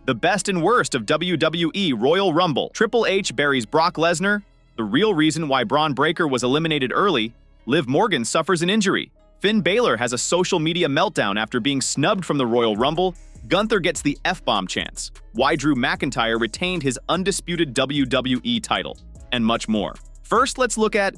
The best and worst of WWE Royal Rumble. Triple H buries Brock Lesnar. The real reason why Bron Breaker was eliminated early. Liv Morgan suffers an injury. Finn Balor has a social media meltdown after being snubbed from the Royal Rumble. Gunther gets the F-bomb chance. Why Drew McIntyre retained his undisputed WWE title. And much more. First, let's look at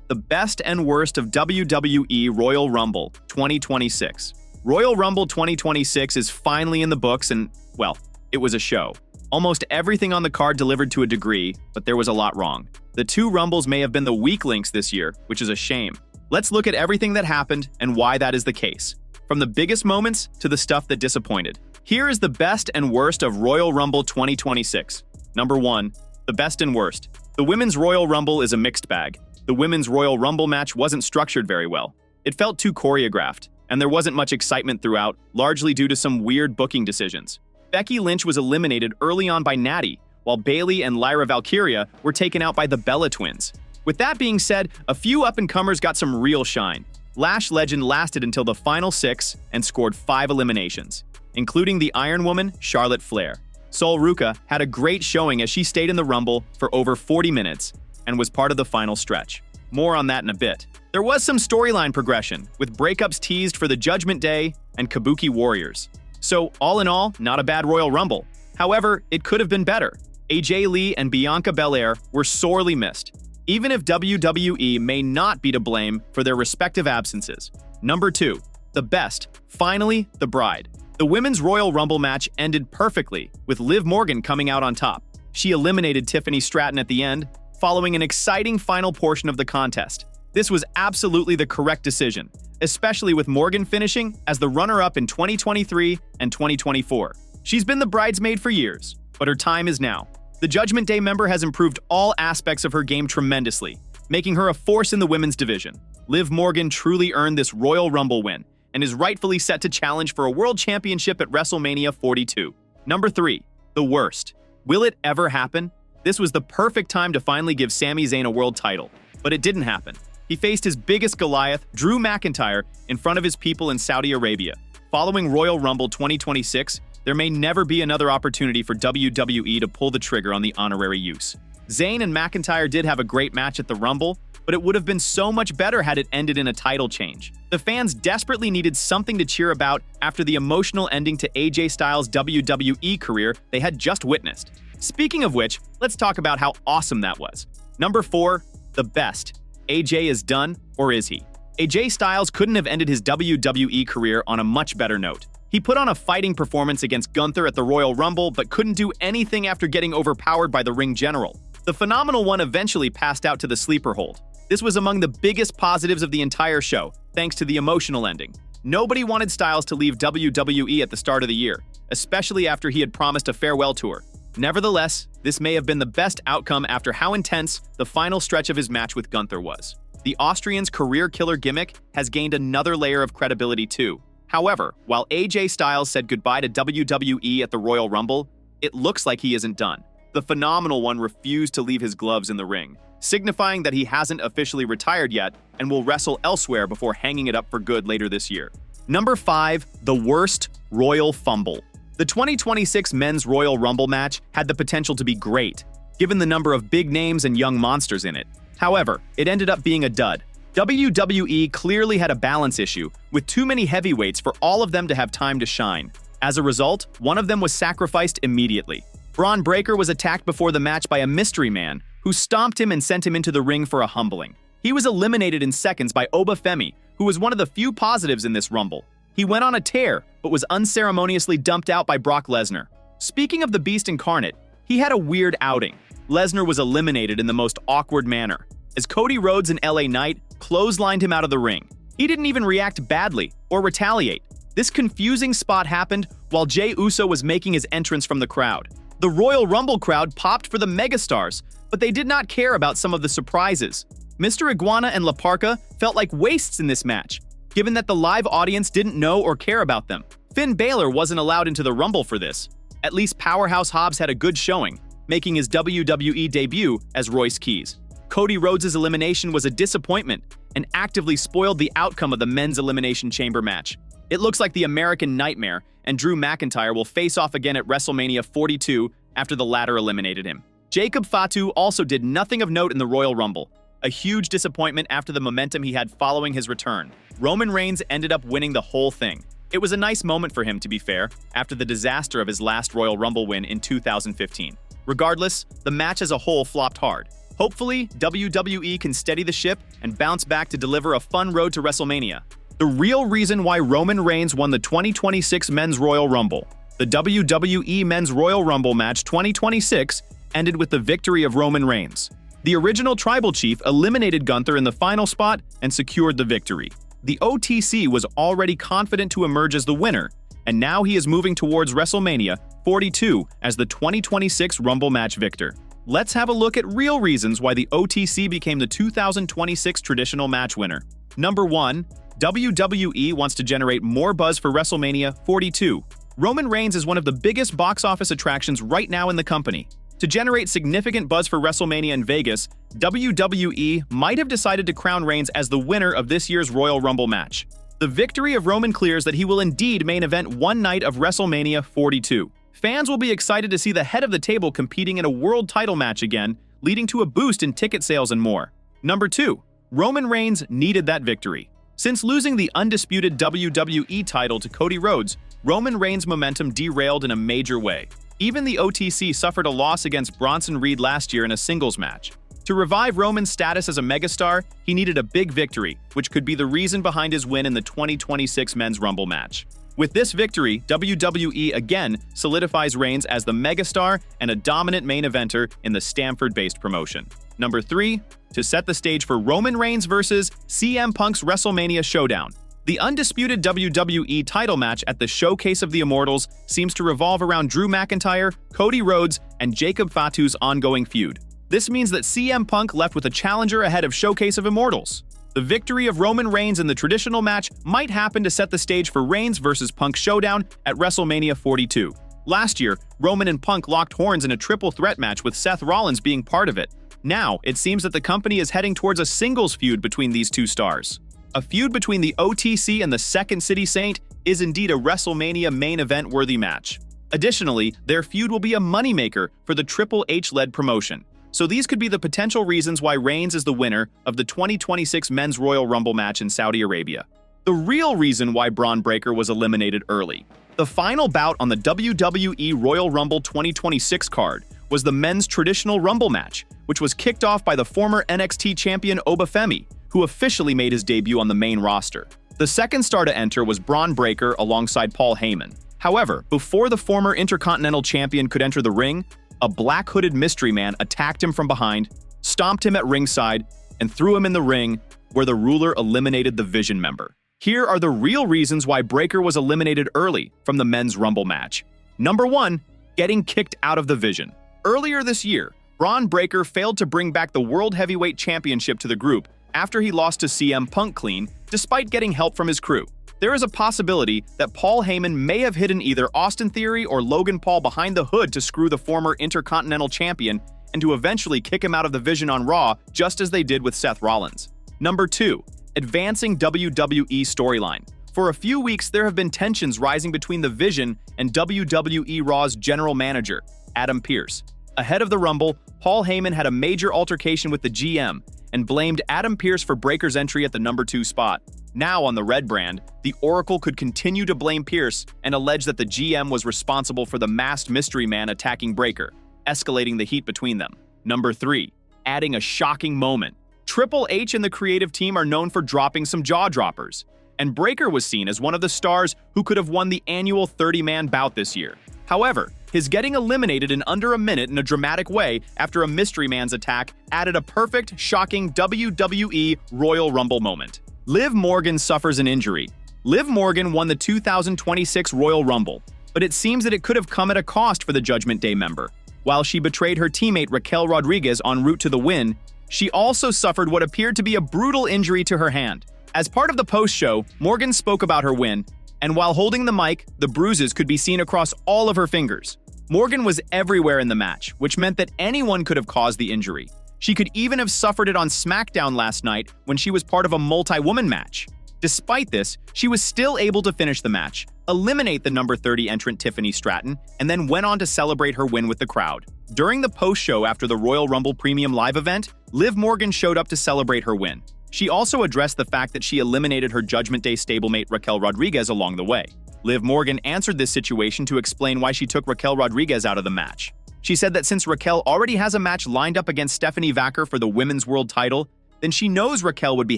the best and worst of WWE Royal Rumble 2026. Royal Rumble 2026 is finally in the books and, well, it was a show. Almost everything on the card delivered to a degree, but there was a lot wrong. The two Rumbles may have been the weak links this year, which is a shame. Let's look at everything that happened and why that is the case. From the biggest moments to the stuff that disappointed. Here is the best and worst of Royal Rumble 2026. Number 1. The best and worst. The Women's Royal Rumble is a mixed bag. The Women's Royal Rumble match wasn't structured very well. It felt too choreographed, and there wasn't much excitement throughout, largely due to some weird booking decisions. Becky Lynch was eliminated early on by Natty, while Bayley and Lyra Valkyria were taken out by the Bella Twins. With that being said, a few up-and-comers got some real shine. Lash Legend lasted until the final 6 and scored 5 eliminations, including the Iron Woman, Charlotte Flair. Sol Ruca had a great showing as she stayed in the Rumble for over 40 minutes and was part of the final stretch. More on that in a bit. There was some storyline progression, with breakups teased for the Judgment Day and Kabuki Warriors. So, all in all, not a bad Royal Rumble. However, it could have been better. AJ Lee and Bianca Belair were sorely missed, even if WWE may not be to blame for their respective absences. Number 2. The best. Finally, the bride. The Women's Royal Rumble match ended perfectly, with Liv Morgan coming out on top. She eliminated Tiffany Stratton at the end, following an exciting final portion of the contest. This was absolutely the correct decision, especially with Morgan finishing as the runner-up in 2023 and 2024. She's been the bridesmaid for years, but her time is now. The Judgment Day member has improved all aspects of her game tremendously, making her a force in the women's division. Liv Morgan truly earned this Royal Rumble win and is rightfully set to challenge for a world championship at WrestleMania 42. Number 3. The worst. Will it ever happen? This was the perfect time to finally give Sami Zayn a world title, but it didn't happen. He faced his biggest Goliath, Drew McIntyre, in front of his people in Saudi Arabia. Following Royal Rumble 2026, there may never be another opportunity for WWE to pull the trigger on the honorary use. Zayn and McIntyre did have a great match at the Rumble, but it would have been so much better had it ended in a title change. The fans desperately needed something to cheer about after the emotional ending to AJ Styles' WWE career they had just witnessed. Speaking of which, let's talk about how awesome that was. Number 4. The best. AJ is done, or is he? AJ Styles couldn't have ended his WWE career on a much better note. He put on a fighting performance against Gunther at the Royal Rumble, but couldn't do anything after getting overpowered by the ring general. The Phenomenal One eventually passed out to the sleeper hold. This was among the biggest positives of the entire show, thanks to the emotional ending. Nobody wanted Styles to leave WWE at the start of the year, especially after he had promised a farewell tour. Nevertheless, this may have been the best outcome after how intense the final stretch of his match with Gunther was. The Austrian's career killer gimmick has gained another layer of credibility too. However, while AJ Styles said goodbye to WWE at the Royal Rumble, it looks like he isn't done. The Phenomenal One refused to leave his gloves in the ring, signifying that he hasn't officially retired yet and will wrestle elsewhere before hanging it up for good later this year. Number 5. The worst Royal Fumble. The 2026 Men's Royal Rumble match had the potential to be great, given the number of big names and young monsters in it. However, it ended up being a dud. WWE clearly had a balance issue, with too many heavyweights for all of them to have time to shine. As a result, one of them was sacrificed immediately. Bron Breaker was attacked before the match by a mystery man, who stomped him and sent him into the ring for a humbling. He was eliminated in seconds by Oba Femi, who was one of the few positives in this Rumble. He went on a tear, but was unceremoniously dumped out by Brock Lesnar. Speaking of the Beast Incarnate, he had a weird outing. Lesnar was eliminated in the most awkward manner, as Cody Rhodes and LA Knight clotheslined him out of the ring. He didn't even react badly or retaliate. This confusing spot happened while Jey Uso was making his entrance from the crowd. The Royal Rumble crowd popped for the megastars, but they did not care about some of the surprises. Mr. Iguana and La Parka felt like wastes in this match, given that the live audience didn't know or care about them. Finn Balor wasn't allowed into the Rumble for this. At least Powerhouse Hobbs had a good showing, making his WWE debut as Royce Keys. Cody Rhodes' elimination was a disappointment and actively spoiled the outcome of the men's Elimination Chamber match. It looks like the American Nightmare and Drew McIntyre will face off again at WrestleMania 42 after the latter eliminated him. Jacob Fatu also did nothing of note in the Royal Rumble, a huge disappointment after the momentum he had following his return. Roman Reigns ended up winning the whole thing. It was a nice moment for him, to be fair, after the disaster of his last Royal Rumble win in 2015. Regardless, the match as a whole flopped hard. Hopefully, WWE can steady the ship and bounce back to deliver a fun road to WrestleMania. The real reason why Roman Reigns won the 2026 Men's Royal Rumble. The WWE Men's Royal Rumble match 2026 ended with the victory of Roman Reigns. The original Tribal Chief eliminated Gunther in the final spot and secured the victory. The OTC was already confident to emerge as the winner, and now he is moving towards WrestleMania 42 as the 2026 Rumble match victor. Let's have a look at real reasons why the OTC became the 2026 traditional match winner. Number 1. WWE wants to generate more buzz for WrestleMania 42. Roman Reigns is one of the biggest box office attractions right now in the company. To generate significant buzz for WrestleMania in Vegas, WWE might have decided to crown Reigns as the winner of this year's Royal Rumble match. The victory of Roman clears that he will indeed main event one night of WrestleMania 42. Fans will be excited to see the head of the table competing in a world title match again, leading to a boost in ticket sales and more. Number 2. Roman Reigns needed that victory. Since losing the undisputed WWE title to Cody Rhodes, Roman Reigns' momentum derailed in a major way. Even the OTC suffered a loss against Bronson Reed last year in a singles match. To revive Roman's status as a megastar, he needed a big victory, which could be the reason behind his win in the 2026 Men's Rumble match. With this victory, WWE again solidifies Reigns as the megastar and a dominant main eventer in the Stamford-based promotion. Number 3. To set the stage for Roman Reigns versus CM Punk's WrestleMania Showdown. The undisputed WWE title match at the Showcase of the Immortals seems to revolve around Drew McIntyre, Cody Rhodes, and Jacob Fatu's ongoing feud. This means that CM Punk left with a challenger ahead of Showcase of Immortals. The victory of Roman Reigns in the traditional match might happen to set the stage for Reigns versus Punk showdown at WrestleMania 42. Last year, Roman and Punk locked horns in a triple threat match with Seth Rollins being part of it. Now, it seems that the company is heading towards a singles feud between these two stars. A feud between the OTC and the Second City Saint is indeed a WrestleMania main event-worthy match. Additionally, their feud will be a moneymaker for the Triple H-led promotion. So these could be the potential reasons why Reigns is the winner of the 2026 Men's Royal Rumble match in Saudi Arabia. The real reason why Bron Breakker was eliminated early. The final bout on the WWE Royal Rumble 2026 card was the men's traditional Rumble match, which was kicked off by the former NXT champion Obafemi, who officially made his debut on the main roster. The second star to enter was Bron Breakker alongside Paul Heyman. However, before the former Intercontinental Champion could enter the ring, a black-hooded mystery man attacked him from behind, stomped him at ringside, and threw him in the ring, where the ruler eliminated the Vision member. Here are the real reasons why Breakker was eliminated early from the men's Rumble match. Number 1. Getting kicked out of the Vision. Earlier this year, Bron Breakker failed to bring back the World Heavyweight Championship to the group after he lost to CM Punk clean, despite getting help from his crew. There is a possibility that Paul Heyman may have hidden either Austin Theory or Logan Paul behind the hood to screw the former Intercontinental Champion and to eventually kick him out of the Vision on Raw, just as they did with Seth Rollins. Number 2. Advancing WWE storyline. For a few weeks, there have been tensions rising between the Vision and WWE Raw's general manager, Adam Pearce. Ahead of the Rumble, Paul Heyman had a major altercation with the GM and blamed Adam Pearce for Breakker's entry at the number 2 spot. Now on the Red brand, the Oracle could continue to blame Pearce and allege that the GM was responsible for the masked mystery man attacking Breakker, escalating the heat between them. Number 3. Adding a shocking moment. Triple H and the creative team are known for dropping some jaw-droppers, and Breakker was seen as one of the stars who could have won the annual 30-man bout this year. However, his getting eliminated in under a minute in a dramatic way after a mystery man's attack added a perfect, shocking WWE Royal Rumble moment. Liv Morgan suffers an injury. Liv Morgan won the 2026 Royal Rumble, but it seems that it could have come at a cost for the Judgment Day member. While she betrayed her teammate Raquel Rodriguez en route to the win, she also suffered what appeared to be a brutal injury to her hand. As part of the post-show, Morgan spoke about her win, and while holding the mic, the bruises could be seen across all of her fingers. Morgan was everywhere in the match, which meant that anyone could have caused the injury. She could even have suffered it on SmackDown last night when she was part of a multi-woman match. Despite this, she was still able to finish the match, eliminate the number 30 entrant Tiffany Stratton, and then went on to celebrate her win with the crowd. During the post-show after the Royal Rumble Premium Live event, Liv Morgan showed up to celebrate her win. She also addressed the fact that she eliminated her Judgment Day stablemate Raquel Rodriguez along the way. Liv Morgan answered this situation to explain why she took Raquel Rodriguez out of the match. She said that since Raquel already has a match lined up against Stephanie Vaquer for the Women's World title, then she knows Raquel would be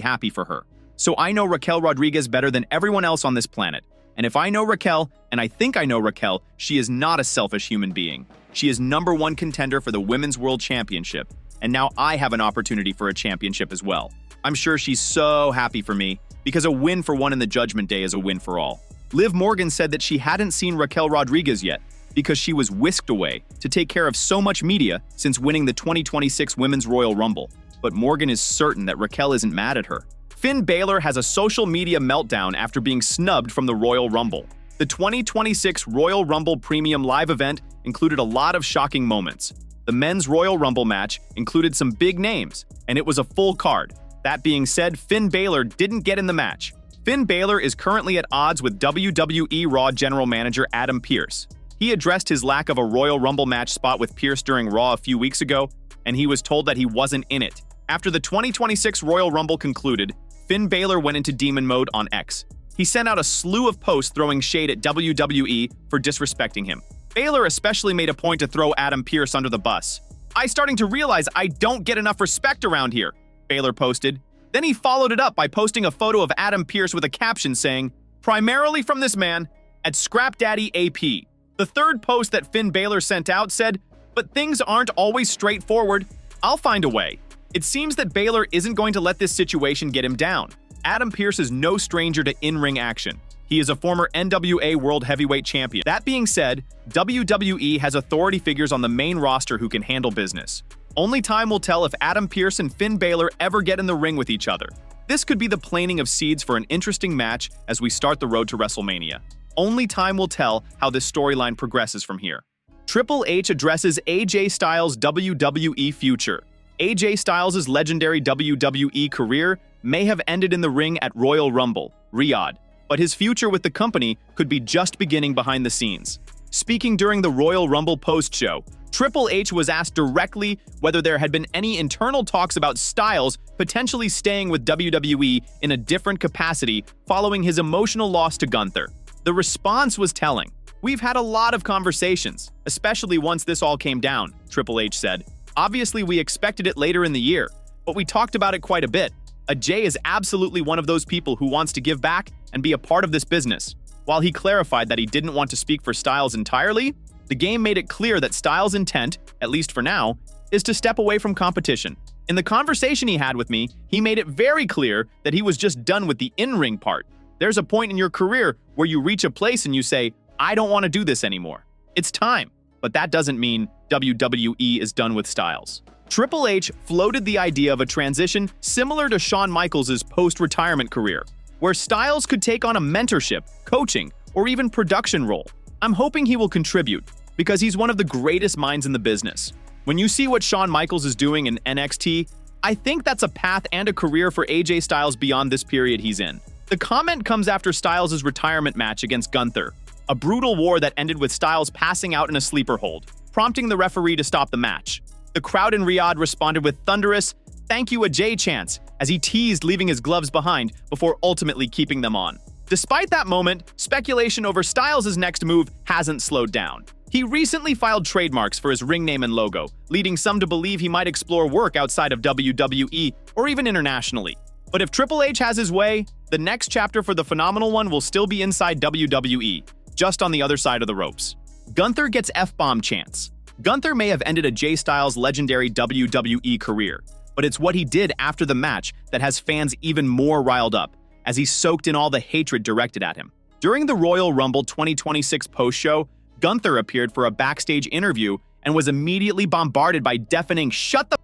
happy for her. So I know Raquel Rodriguez better than everyone else on this planet. And if I know Raquel, and I think I know Raquel, she is not a selfish human being. She is #1 contender for the Women's World Championship, and now I have an opportunity for a championship as well. I'm sure she's so happy for me, because a win for one in the Judgment Day is a win for all. Liv Morgan said that she hadn't seen Raquel Rodriguez yet, because she was whisked away to take care of so much media since winning the 2026 Women's Royal Rumble. But Morgan is certain that Raquel isn't mad at her. Finn Balor has a social media meltdown after being snubbed from the Royal Rumble. The 2026 Royal Rumble Premium Live event included a lot of shocking moments. The men's Royal Rumble match included some big names, and it was a full card. That being said, Finn Balor didn't get in the match. Finn Balor is currently at odds with WWE Raw General Manager Adam Pearce. He addressed his lack of a Royal Rumble match spot with Pearce during Raw a few weeks ago, and he was told that he wasn't in it. After the 2026 Royal Rumble concluded, Finn Balor went into demon mode on X. He sent out a slew of posts throwing shade at WWE for disrespecting him. Balor especially made a point to throw Adam Pearce under the bus. "I'm starting to realize I don't get enough respect around here," Balor posted. Then he followed it up by posting a photo of Adam Pearce with a caption saying, "Primarily from this man, at Scrap Daddy AP." The third post that Finn Balor sent out said, "But things aren't always straightforward. I'll find a way." It seems that Balor isn't going to let this situation get him down. Adam Pearce is no stranger to in-ring action. He is a former NWA World Heavyweight Champion. That being said, WWE has authority figures on the main roster who can handle business. Only time will tell if Adam Pearce and Finn Balor ever get in the ring with each other. This could be the planting of seeds for an interesting match as we start the road to WrestleMania. Only time will tell how this storyline progresses from here. Triple H addresses AJ Styles' WWE future. AJ Styles' legendary WWE career may have ended in the ring at Royal Rumble, Riyadh, but his future with the company could be just beginning behind the scenes. Speaking during the Royal Rumble post-show, Triple H was asked directly whether there had been any internal talks about Styles potentially staying with WWE in a different capacity following his emotional loss to Gunther. The response was telling. "We've had a lot of conversations, especially once this all came down," Triple H said. "Obviously, we expected it later in the year, but we talked about it quite a bit. Ajay is absolutely one of those people who wants to give back and be a part of this business." While he clarified that he didn't want to speak for Styles entirely, the game made it clear that Styles' intent, at least for now, is to step away from competition. In the conversation he had with me, he made it very clear that he was just done with the in-ring part. There's a point in your career where you reach a place and you say, "I don't want to do this anymore. It's time." But that doesn't mean WWE is done with Styles. Triple H floated the idea of a transition similar to Shawn Michaels' post-retirement career, where Styles could take on a mentorship, coaching, or even production role. I'm hoping he will contribute, because he's one of the greatest minds in the business. When you see what Shawn Michaels is doing in NXT, I think that's a path and a career for AJ Styles beyond this period he's in. The comment comes after Styles' retirement match against Gunther, a brutal war that ended with Styles passing out in a sleeper hold, prompting the referee to stop the match. The crowd in Riyadh responded with thunderous, "Thank you Ajay" chants as he teased leaving his gloves behind before ultimately keeping them on. Despite that moment, speculation over Styles' next move hasn't slowed down. He recently filed trademarks for his ring name and logo, leading some to believe he might explore work outside of WWE or even internationally. But if Triple H has his way, the next chapter for the Phenomenal One will still be inside WWE, just on the other side of the ropes. Gunther gets F-bomb chants. Gunther may have ended Ajay Styles' legendary WWE career, but it's what he did after the match that has fans even more riled up, as he soaked in all the hatred directed at him. During the Royal Rumble 2026 post-show, Gunther appeared for a backstage interview and was immediately bombarded by deafening "shut the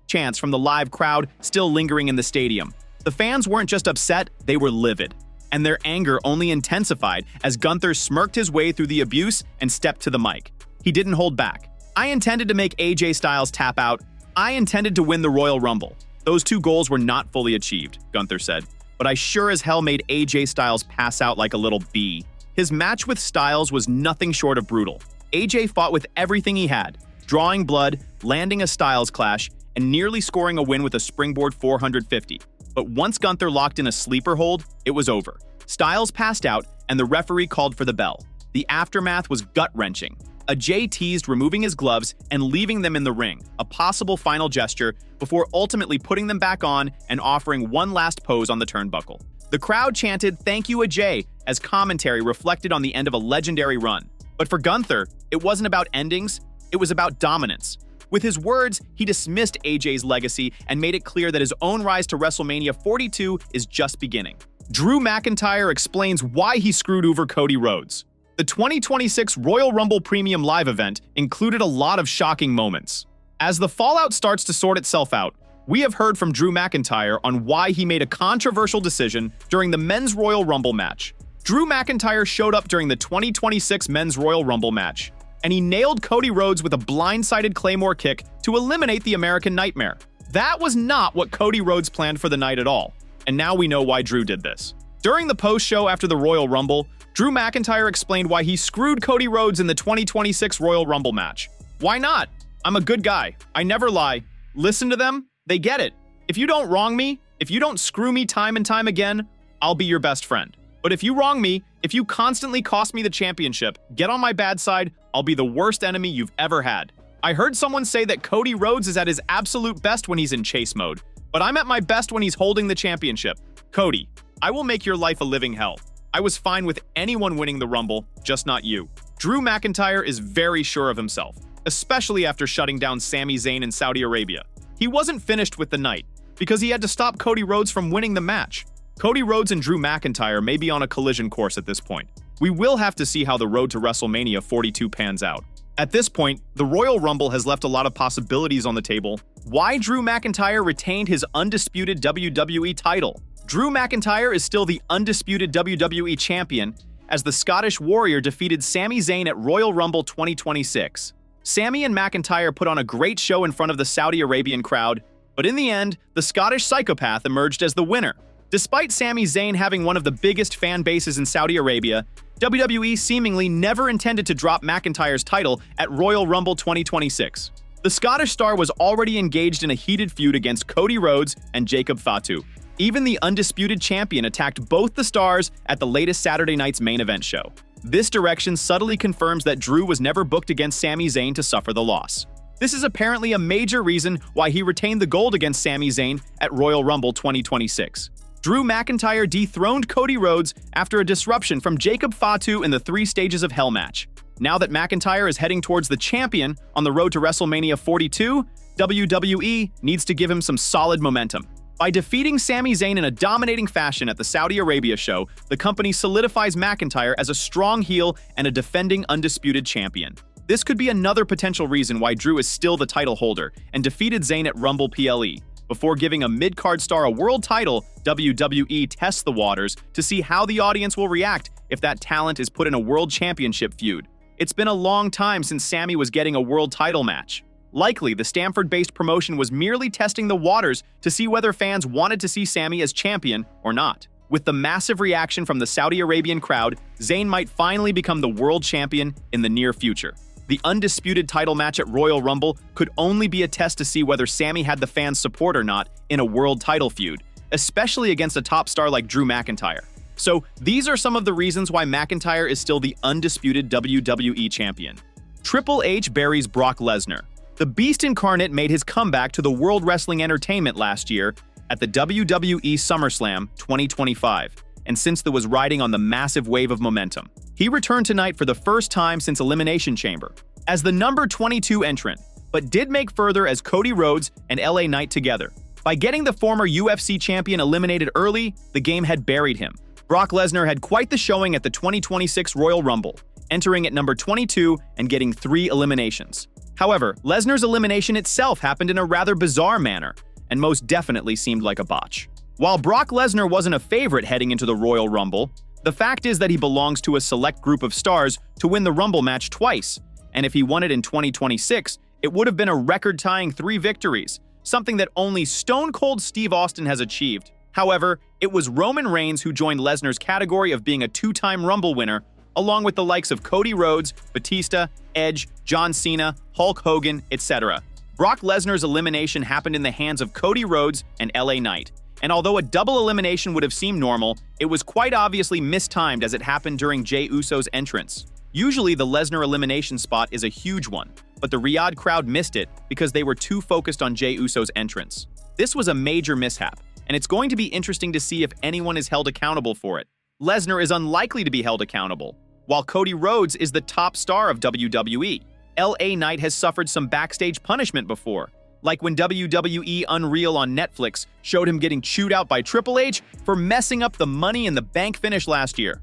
chants from the live crowd still lingering in the stadium. The fans weren't just upset, they were livid, and their anger only intensified as Gunther smirked his way through the abuse and stepped to the mic. He didn't hold back. "I intended to make AJ Styles tap out. I intended to win the Royal Rumble. Those two goals were not fully achieved," Gunther said. but I sure as hell made AJ Styles pass out like a little bee. His match with Styles was nothing short of brutal. AJ fought with everything he had, drawing blood, landing a Styles clash, and nearly scoring a win with a springboard 450. But once Gunther locked in a sleeper hold, it was over. Styles passed out, and the referee called for the bell. The aftermath was gut-wrenching. AJ teased removing his gloves and leaving them in the ring, a possible final gesture, before ultimately putting them back on and offering one last pose on the turnbuckle. The crowd chanted, "Thank you, AJ," as commentary reflected on the end of a legendary run. But for Gunther, it wasn't about endings, it was about dominance. With his words, he dismissed AJ's legacy and made it clear that his own rise to WrestleMania 42 is just beginning. Drew McIntyre explains why he screwed over Cody Rhodes. The 2026 Royal Rumble Premium Live event included a lot of shocking moments. As the fallout starts to sort itself out, we have heard from Drew McIntyre on why he made a controversial decision during the Men's Royal Rumble match. Drew McIntyre showed up during the 2026 Men's Royal Rumble match, and he nailed Cody Rhodes with a blindsided Claymore kick to eliminate the American Nightmare. That was not what Cody Rhodes planned for the night at all, and now we know why Drew did this. During the post-show after the Royal Rumble, Drew McIntyre explained why he screwed Cody Rhodes in the 2026 Royal Rumble match. Why not? I'm a good guy. I never lie. Listen to them. They get it. If you don't wrong me, if you don't screw me time and time again, I'll be your best friend. But if you wrong me, if you constantly cost me the championship, get on my bad side, I'll be the worst enemy you've ever had. I heard someone say that Cody Rhodes is at his absolute best when he's in chase mode, but I'm at my best when he's holding the championship. Cody, I will make your life a living hell. I was fine with anyone winning the Rumble, just not you. Drew McIntyre is very sure of himself, especially after shutting down Sami Zayn in Saudi Arabia. He wasn't finished with the night, because he had to stop Cody Rhodes from winning the match. Cody Rhodes and Drew McIntyre may be on a collision course at this point. We will have to see how the road to WrestleMania 42 pans out. At this point, the Royal Rumble has left a lot of possibilities on the table. Why Drew McIntyre retained his undisputed WWE title? Drew McIntyre is still the undisputed WWE champion, as the Scottish Warrior defeated Sami Zayn at Royal Rumble 2026. Sami and McIntyre put on a great show in front of the Saudi Arabian crowd, but in the end, the Scottish psychopath emerged as the winner. Despite Sami Zayn having one of the biggest fan bases in Saudi Arabia, WWE seemingly never intended to drop McIntyre's title at Royal Rumble 2026. The Scottish star was already engaged in a heated feud against Cody Rhodes and Jacob Fatu. Even the undisputed champion attacked both the stars at the latest Saturday night's main event show. This direction subtly confirms that Drew was never booked against Sami Zayn to suffer the loss. This is apparently a major reason why he retained the gold against Sami Zayn at Royal Rumble 2026. Drew McIntyre dethroned Cody Rhodes after a disruption from Jacob Fatu in the 3 Stages of Hell match. Now that McIntyre is heading towards the champion on the road to WrestleMania 42, WWE needs to give him some solid momentum. By defeating Sami Zayn in a dominating fashion at the Saudi Arabia show, the company solidifies McIntyre as a strong heel and a defending undisputed champion. This could be another potential reason why Drew is still the title holder and defeated Zayn at Rumble PLE. Before giving a mid-card star a world title, WWE tests the waters to see how the audience will react if that talent is put in a world championship feud. It's been a long time since Sami was getting a world title match. Likely, the Stamford-based promotion was merely testing the waters to see whether fans wanted to see Sami as champion or not. With the massive reaction from the Saudi Arabian crowd, Zayn might finally become the world champion in the near future. The undisputed title match at Royal Rumble could only be a test to see whether Sami had the fans' support or not in a world title feud, especially against a top star like Drew McIntyre. So, these are some of the reasons why McIntyre is still the undisputed WWE champion. Triple H buries Brock Lesnar. The Beast Incarnate made his comeback to the World Wrestling Entertainment last year at the WWE SummerSlam 2025, and since there was riding on the massive wave of momentum. He returned tonight for the first time since Elimination Chamber, as the number 22 entrant, but did make further as Cody Rhodes and LA Knight together. By getting the former UFC champion eliminated early, the game had buried him. Brock Lesnar had quite the showing at the 2026 Royal Rumble, entering at number 22 and getting 3 eliminations. However, Lesnar's elimination itself happened in a rather bizarre manner, and most definitely seemed like a botch. While Brock Lesnar wasn't a favorite heading into the Royal Rumble, the fact is that he belongs to a select group of stars to win the Rumble match twice, and if he won it in 2026, it would have been a record-tying 3 victories, something that only Stone Cold Steve Austin has achieved. However, it was Roman Reigns who joined Lesnar's category of being a two-time Rumble winner, along with the likes of Cody Rhodes, Batista, Edge, John Cena, Hulk Hogan, etc. Brock Lesnar's elimination happened in the hands of Cody Rhodes and LA Knight, and although a double elimination would have seemed normal, it was quite obviously mistimed as it happened during Jey Uso's entrance. Usually, the Lesnar elimination spot is a huge one, but the Riyadh crowd missed it because they were too focused on Jey Uso's entrance. This was a major mishap, and it's going to be interesting to see if anyone is held accountable for it. Lesnar is unlikely to be held accountable, while Cody Rhodes is the top star of WWE. LA Knight has suffered some backstage punishment before, like when WWE Unreal on Netflix showed him getting chewed out by Triple H for messing up the Money in the Bank finish last year.